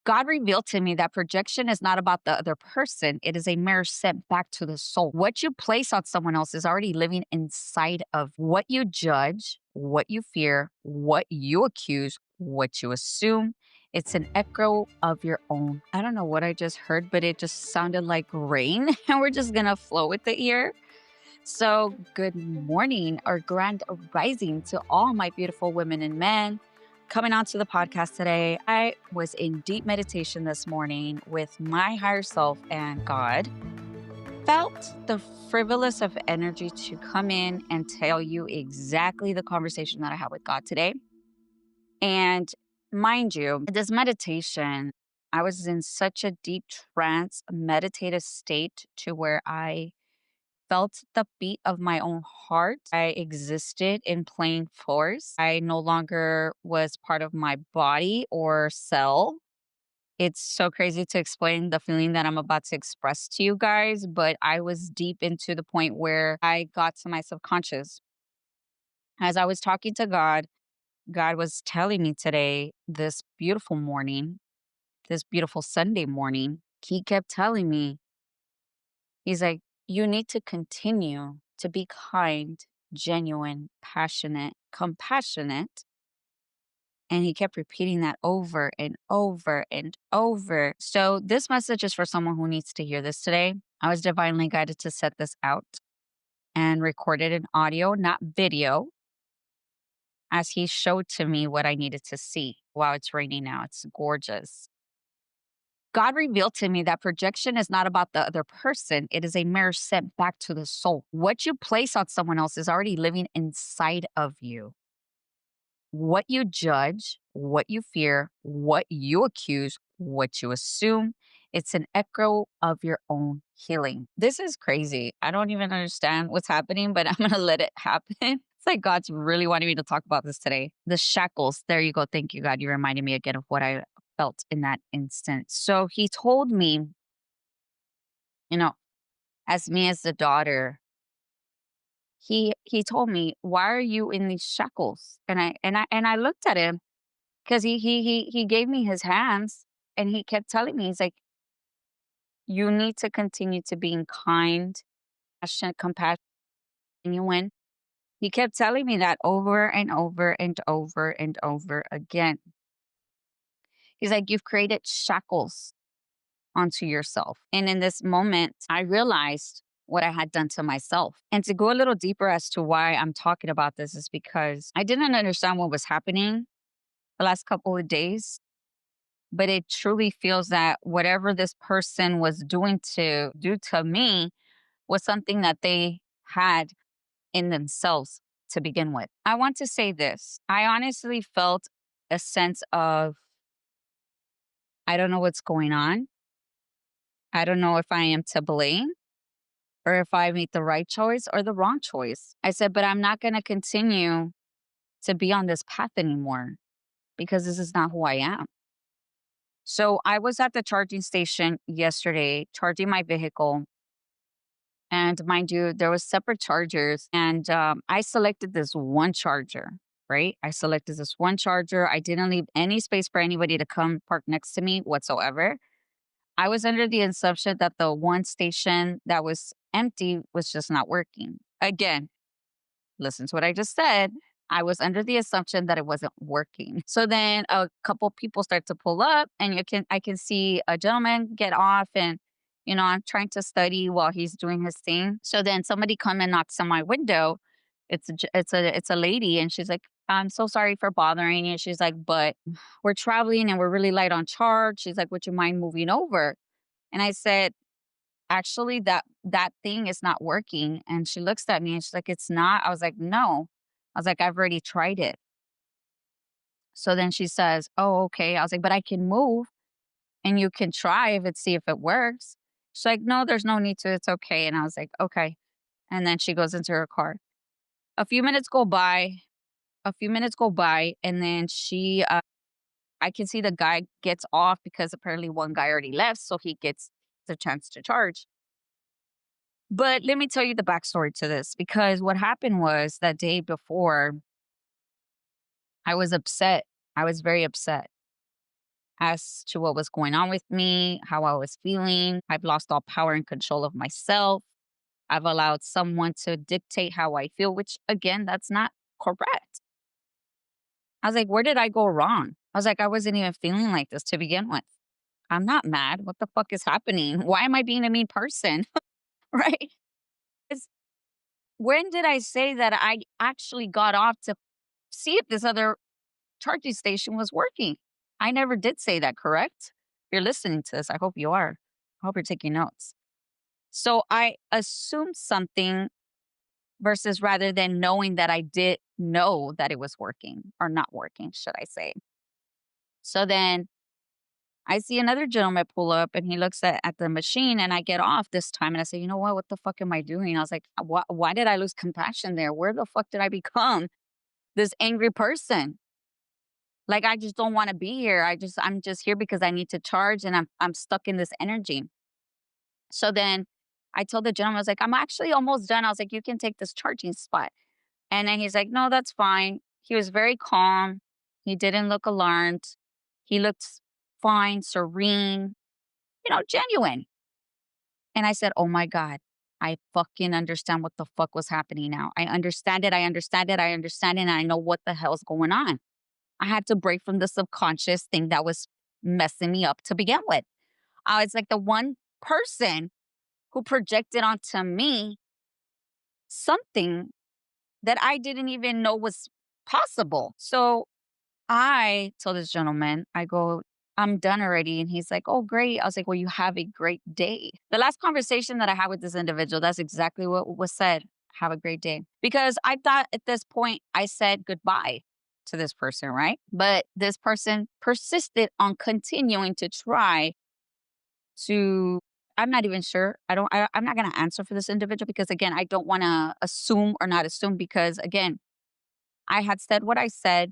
God revealed to me that projection is not about the other person. It is a mirror sent back to the soul. What you place on someone else is already living inside of what you judge, what you fear, what you accuse, what you assume. It's an echo of your own. I don't know what I just heard, but it just sounded like rain, and we're just going to flow with it here. So, good morning or grand rising to all my beautiful women and men coming onto the podcast today. I was in deep meditation this morning with my higher self and God. Felt the frivolous of energy to come in and tell you exactly the conversation that I had with God today. And mind you, this meditation, I was in such a deep trance, meditative state to where I felt the beat of my own heart. I existed in plain force. I no longer was part of my body or cell. It's so crazy to explain the feeling that I'm about to express to you guys, but I was deep into the point where I got to my subconscious. As I was talking to God, God was telling me today, this beautiful morning, this beautiful Sunday morning, He kept telling me, He's like, you need to continue to be kind, genuine, passionate, compassionate. And he kept repeating that over and over and over. So, this message is for someone who needs to hear this today. I was divinely guided to set this out and record it in audio, not video, as he showed to me what I needed to see. Wow, it's raining now. It's gorgeous. God revealed to me that projection is not about the other person. It is a mirror sent back to the soul. What you place on someone else is already living inside of you. What you judge, what you fear, what you accuse, what you assume, it's an echo of your own healing. This is crazy. I don't even understand what's happening, but I'm going to let it happen. It's like God's really wanting me to talk about this today. The shackles. There you go. Thank you, God. You reminded me again of what I felt in that instant. So he told me, you know, as me as the daughter, he told me, "Why are you in these shackles?" And I looked at him because he gave me his hands and he kept telling me, he's like, "You need to continue to being kind, passionate, compassionate, genuine." He kept telling me that over and over and over and over again. He's like, "You've created shackles onto yourself." And in this moment, I realized what I had done to myself. And to go a little deeper as to why I'm talking about this is because I didn't understand what was happening the last couple of days. But it truly feels that whatever this person was doing to do to me was something that they had in themselves to begin with. I want to say this. I honestly felt a sense of, I don't know what's going on. I don't know if I am to blame or if I made the right choice or the wrong choice. I said, but I'm not going to continue to be on this path anymore because this is not who I am. So I was at the charging station yesterday, charging my vehicle. And mind you, there was separate chargers, and I selected this one charger, right? I selected this one charger. I didn't leave any space for anybody to come park next to me whatsoever. I was under the assumption that the one station that was empty was just not working. Again, listen to what I just said. I was under the assumption that it wasn't working. So then a couple people start to pull up, and I can see a gentleman get off, and I'm trying to study while he's doing his thing. So then somebody come and knocks on my window. It's a lady, and she's like, "I'm so sorry for bothering you." She's like, "But we're traveling and we're really light on charge." She's like, "Would you mind moving over?" And I said, "Actually, that thing is not working." And she looks at me and she's like, "It's not?" I was like, "No." I was like, "I've already tried it." So then she says, "Oh, okay." I was like, "But I can move and you can try see if it works." She's like, "No, there's no need to. It's okay." And I was like, "Okay." And then she goes into her car. A few minutes go by, and then I can see the guy gets off because apparently one guy already left. So he gets the chance to charge. But let me tell you the backstory to this, because what happened was that day before, I was upset. I was very upset. as to what was going on with me, how I was feeling. I've lost all power and control of myself. I've allowed someone to dictate how I feel, which again, that's not correct. I was like, where did I go wrong? I was like, I wasn't even feeling like this to begin with. I'm not mad. What the fuck is happening? Why am I being a mean person? Right? It's, when did I say that I actually got off to see if this other charging station was working? I never did say that, correct? If you're listening to this, I hope you are. I hope you're taking notes. So I assumed something versus rather than knowing that I did know that it was working or not working, should I say. So then I see another gentleman pull up and he looks at the machine and I get off this time and I say, you know what? What the fuck am I doing? I was like, why did I lose compassion there? Where the fuck did I become this angry person? Like, I just don't want to be here. I'm just here because I need to charge and I'm stuck in this energy. So then I told the gentleman, I was like, I'm actually almost done. I was like, you can take this charging spot. And then he's like, no, that's fine. He was very calm. He didn't look alarmed. He looked fine, serene, genuine. And I said, oh my God, I fucking understand what the fuck was happening now. I understand it. I understand it. I understand it. And I know what the hell's going on. I had to break from the subconscious thing that was messing me up to begin with. I was like the one person who projected onto me something that I didn't even know was possible. So I told this gentleman, I go, I'm done already. And he's like, oh, great. I was like, well, you have a great day. The last conversation that I had with this individual, that's exactly what was said. Have a great day. Because I thought at this point I said goodbye to this person, right? But this person persisted on continuing to try to, I'm not even sure. I'm not going to answer for this individual because again, I don't want to assume or not assume because again, I had said what I said.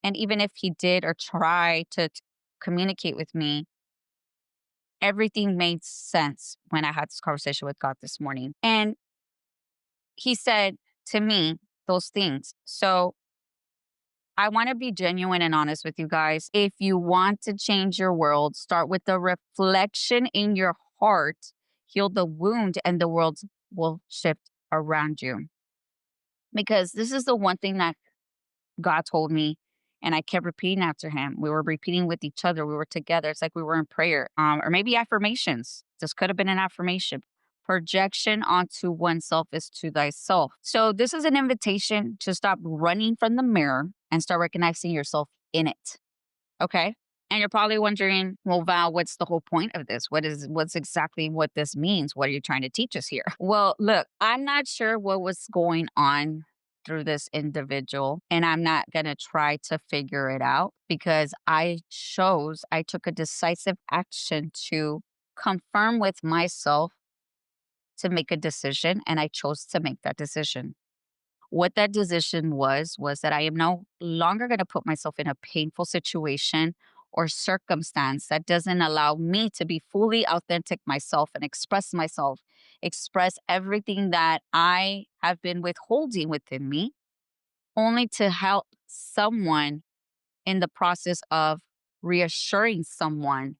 And even if he did or try to communicate with me, everything made sense when I had this conversation with God this morning. And he said to me those things. So I want to be genuine and honest with you guys. If you want to change your world, start with the reflection in your heart, heal the wound, and the world will shift around you. Because this is the one thing that God told me, and I kept repeating after him. We were repeating with each other. We were together. It's like we were in prayer, or maybe affirmations. This could have been an affirmation. Projection onto oneself is to thyself. So this is an invitation to stop running from the mirror and start recognizing yourself in it. Okay. And you're probably wondering, well, Val, what's the whole point of this? What's exactly what this means? What are you trying to teach us here? Well, look, I'm not sure what was going on through this individual, and I'm not going to try to figure it out because I took a decisive action to confirm with myself to make a decision, and I chose to make that decision. What that decision was that I am no longer going to put myself in a painful situation or circumstance that doesn't allow me to be fully authentic myself and express myself, express everything that I have been withholding within me, only to help someone in the process of reassuring someone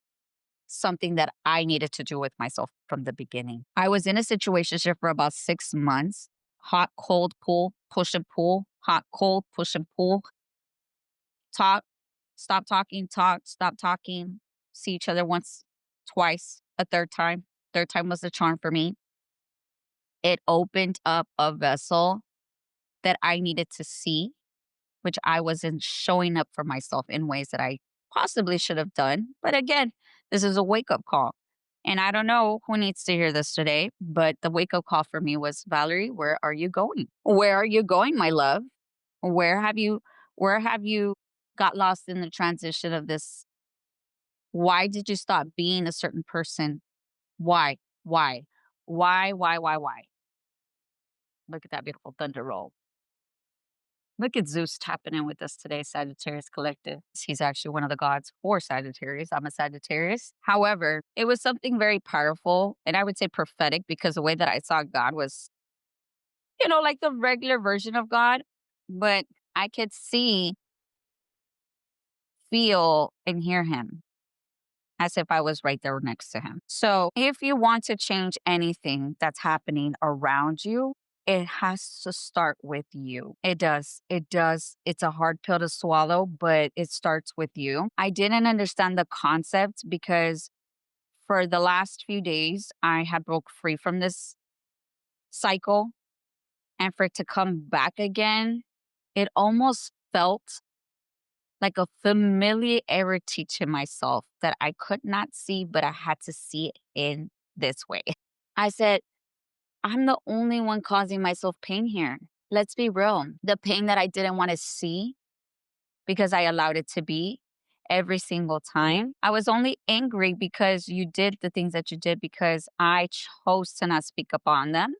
something that I needed to do with myself from the beginning. I was in a situationship for about 6 months. Hot, cold, pull, push and pull, hot, cold, push and pull, talk, stop talking, talk, stop talking, see each other once, twice, a third time. Third time was the charm for me. It opened up a vessel that I needed to see, which I wasn't showing up for myself in ways that I possibly should have done. But again, this is a wake up call. And I don't know who needs to hear this today, but the wake up call for me was Valarey, where are you going? Where are you going, my love? Where have you got lost in the transition of this? Why did you stop being a certain person? Why? Why? Why? Look at that beautiful thunder roll. Look at Zeus tapping in with us today, Sagittarius Collective. He's actually one of the gods for Sagittarius. I'm a Sagittarius. However, it was something very powerful and I would say prophetic because the way that I saw God was, like the regular version of God, but I could see feel and hear him as if I was right there next to him. So if you want to change anything that's happening around you, it has to start with you. It does. It does. It's a hard pill to swallow, but it starts with you. I didn't understand the concept because for the last few days, I had broke free from this cycle. And for it to come back again, it almost felt like a familiarity to myself that I could not see, but I had to see it in this way. I said, I'm the only one causing myself pain here. Let's be real. The pain that I didn't want to see because I allowed it to be every single time. I was only angry because you did the things that you did because I chose to not speak up on them.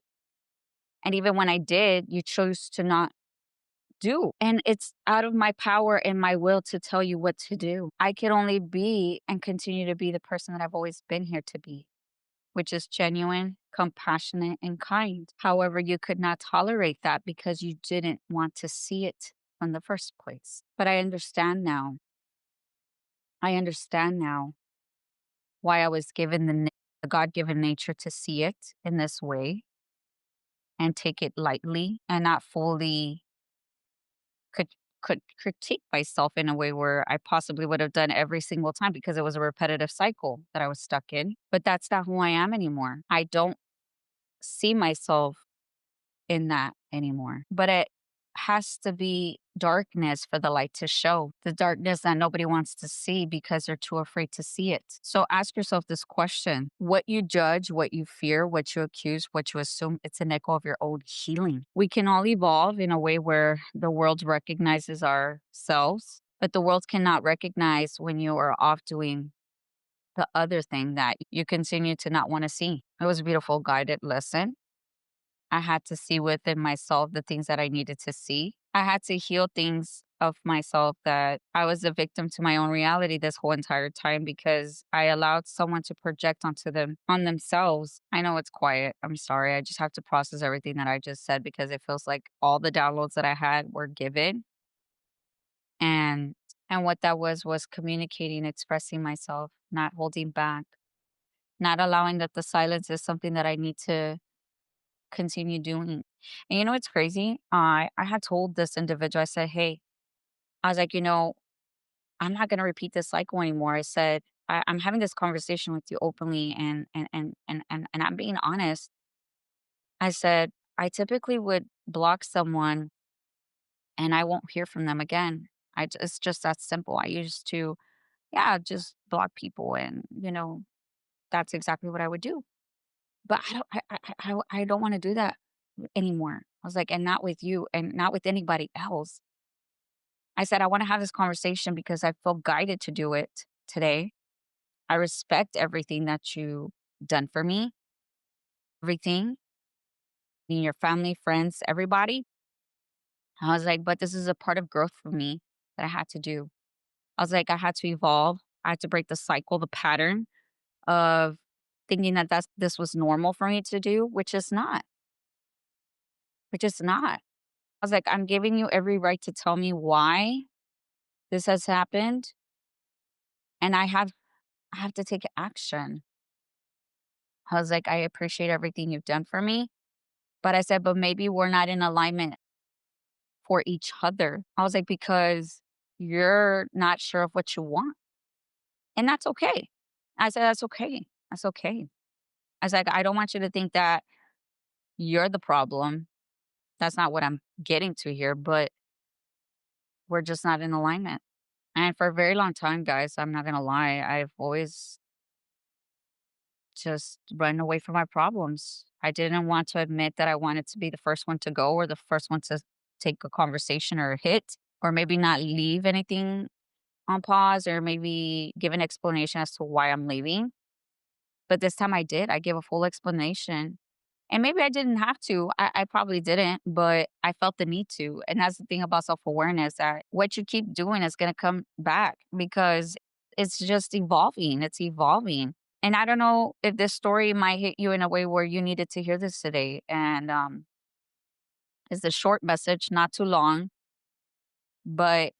And even when I did, you chose to not do. And it's out of my power and my will to tell you what to do. I can only be and continue to be the person that I've always been here to be, which is genuine, compassionate, and kind. However, you could not tolerate that because you didn't want to see it in the first place. But I understand now. I understand now why I was given the God given nature to see it in this way and take it lightly and not fully could could critique myself in a way where I possibly would have done every single time because it was a repetitive cycle that I was stuck in. But that's not who I am anymore. I don't see myself in that anymore. But it has to be darkness for the light to show, the darkness that nobody wants to see because they're too afraid to see it. So ask yourself this question: what you judge, what you fear, what you accuse, what you assume, it's an echo of your own healing. We can all evolve in a way where the world recognizes ourselves, but the world cannot recognize when you are off doing the other thing that you continue to not want to see. It was a beautiful guided lesson. I had to see within myself the things that I needed to see. I had to heal things of myself that I was a victim to my own reality this whole entire time because I allowed someone to project onto them on themselves. I know it's quiet. I'm sorry. I just have to process everything that I just said because it feels like all the downloads that I had were given, and what that was communicating, expressing myself, not holding back, not allowing that the silence is something that I need to continue doing. And you know what's crazy? I had told this individual, I said, hey, I was like, I'm not gonna repeat this cycle anymore. I said, I'm having this conversation with you openly and I'm being honest. I said, I typically would block someone and I won't hear from them again. It's just that simple. I used to, yeah, just block people and that's exactly what I would do. But I don't want to do that anymore. I was like, and not with you and not with anybody else. I said, I want to have this conversation because I feel guided to do it today. I respect everything that you done for me, everything, your family, friends, everybody. I was like, but this is a part of growth for me that I had to do. I was like, I had to evolve. I had to break the cycle, the pattern of thinking that this was normal for me to do, which is not, which is not. I was like, I'm giving you every right to tell me why this has happened, and I have to take action. I was like, I appreciate everything you've done for me. But I said, but maybe we're not in alignment for each other. I was like, because you're not sure of what you want. And that's okay. I said, that's okay. That's okay. I was like, I don't want you to think that you're the problem. That's not what I'm getting to here, but we're just not in alignment. And for a very long time, guys, I'm not going to lie, I've always just run away from my problems. I didn't want to admit that I wanted to be the first one to go or the first one to take a conversation or a hit, or maybe not leave anything on pause, or maybe give an explanation as to why I'm leaving. But this time I did. I gave a full explanation. And maybe I didn't have to. I probably didn't, but I felt the need to. And that's the thing about self awareness, that what you keep doing is going to come back because it's just evolving. It's evolving. And I don't know if this story might hit you in a way where you needed to hear this today. And it's a short message, not too long, but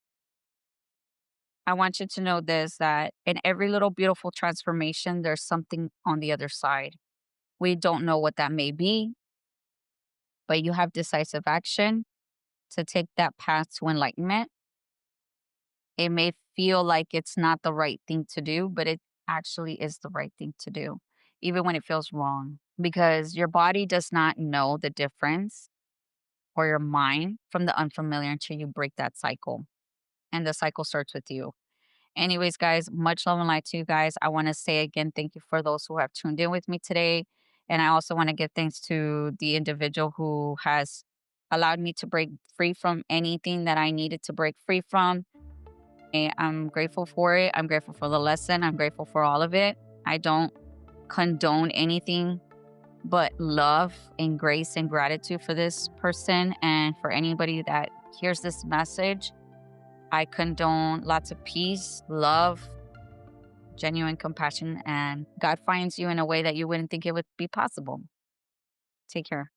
I want you to know this, that in every little beautiful transformation, there's something on the other side. We don't know what that may be, but you have decisive action to take that path to enlightenment. It may feel like it's not the right thing to do, but it actually is the right thing to do, even when it feels wrong, because your body does not know the difference, or your mind, from the unfamiliar until you break that cycle. And the cycle starts with you. Anyways, guys, much love and light to you guys. I want to say again, thank you for those who have tuned in with me today. And I also want to give thanks to the individual who has allowed me to break free from anything that I needed to break free from. I'm grateful for it. I'm grateful for the lesson. I'm grateful for all of it. I don't condone anything but love and grace and gratitude for this person and for anybody that hears this message. I condone lots of peace, love, genuine compassion, and God finds you in a way that you wouldn't think it would be possible. Take care.